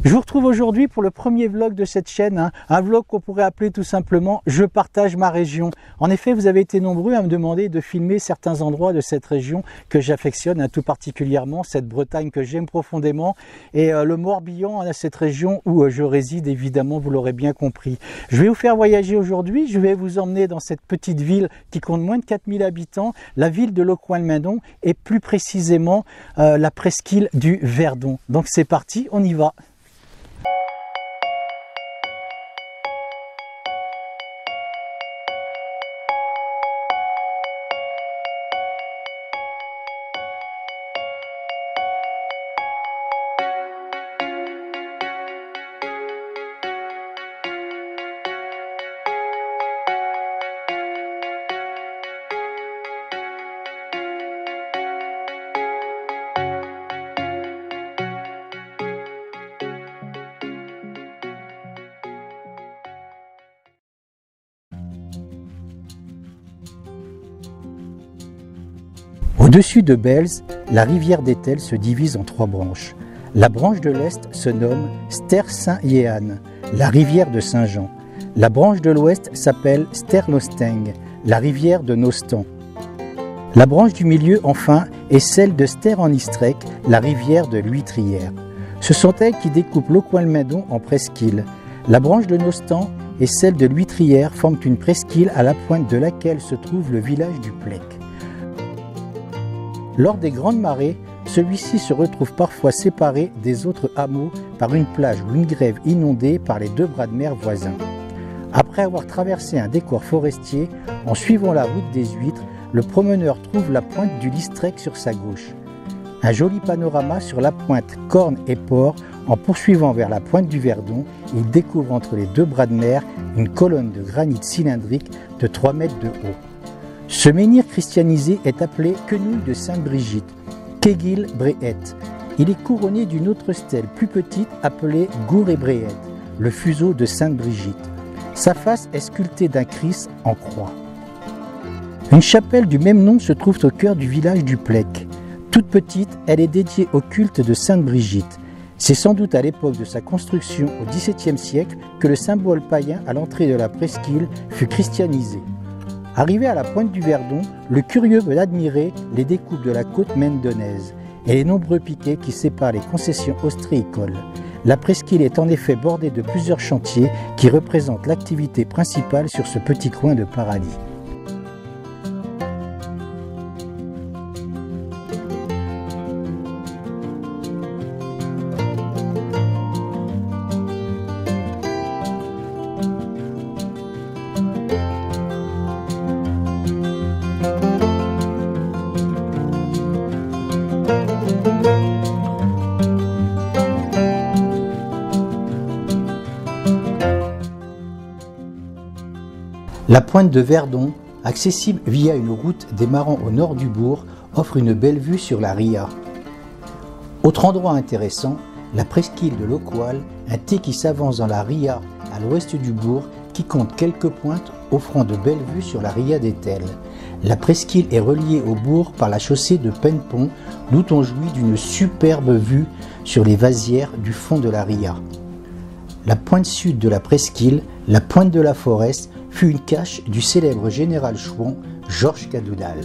Je vous retrouve aujourd'hui pour le premier vlog de cette chaîne, un vlog qu'on pourrait appeler tout simplement « Je partage ma région ». En effet, vous avez été nombreux à me demander de filmer certains endroits de cette région que j'affectionne, tout particulièrement cette Bretagne que j'aime profondément et le Morbihan, cette région où je réside, évidemment, vous l'aurez bien compris. Je vais vous faire voyager aujourd'hui, je vais vous emmener dans cette petite ville qui compte moins de 4000 habitants, la ville de Locoing-le-Mindon et plus précisément la presqu'île du Verdon. Donc c'est parti, on y va. Au-dessus de Belz, la rivière d'Etel se divise en 3 branches. La branche de l'Est se nomme Ster-Saint-Yéhan, la rivière de Saint-Jean. La branche de l'Ouest s'appelle Ster-Nosteng, la rivière de Nostan. La branche du milieu, enfin, est celle de Ster-en-Istrec, la rivière de l'Huîtrière. Ce sont elles qui découpent Locoing-le-Mindon en presqu'îles. La branche de Nostan et celle de l'Huîtrière forment une presqu'île à la pointe de laquelle se trouve le village du Plec. Lors des grandes marées, celui-ci se retrouve parfois séparé des autres hameaux par une plage ou une grève inondée par les 2 bras de mer voisins. Après avoir traversé un décor forestier, en suivant la route des Huîtres, le promeneur trouve la pointe du Listrec sur sa gauche. Un joli panorama sur la pointe Corne et Port. En poursuivant vers la pointe du Verdon, il découvre entre les 2 bras de mer une colonne de granit cylindrique de 3 mètres de haut. Ce menhir christianisé est appelé Quenouille de Sainte-Brigitte, Kegil Brehet. Il est couronné d'une autre stèle plus petite appelée Gour et Brehet, le fuseau de Sainte-Brigitte. Sa face est sculptée d'un Christ en croix. Une chapelle du même nom se trouve au cœur du village du Plec. Toute petite, elle est dédiée au culte de Sainte-Brigitte. C'est sans doute à l'époque de sa construction au XVIIe siècle que le symbole païen à l'entrée de la presqu'île fut christianisé. Arrivé à la pointe du Verdon, le curieux veut admirer les découpes de la côte mendonaise et les nombreux piquets qui séparent les concessions ostréicoles. La presqu'île est en effet bordée de plusieurs chantiers qui représentent l'activité principale sur ce petit coin de paradis. La pointe de Verdon, accessible via une route démarrant au nord du bourg, offre une belle vue sur la Ria. Autre endroit intéressant, la presqu'île de Locoal, un thé qui s'avance dans la Ria à l'ouest du bourg, qui compte quelques pointes offrant de belles vues sur la Ria d'Etel. La presqu'île est reliée au bourg par la chaussée de Pennepont, d'où on jouit d'une superbe vue sur les vasières du fond de la Ria. La pointe sud de la presqu'île, la pointe de la Forest, fut une cache du célèbre général chouan Georges Cadoudal.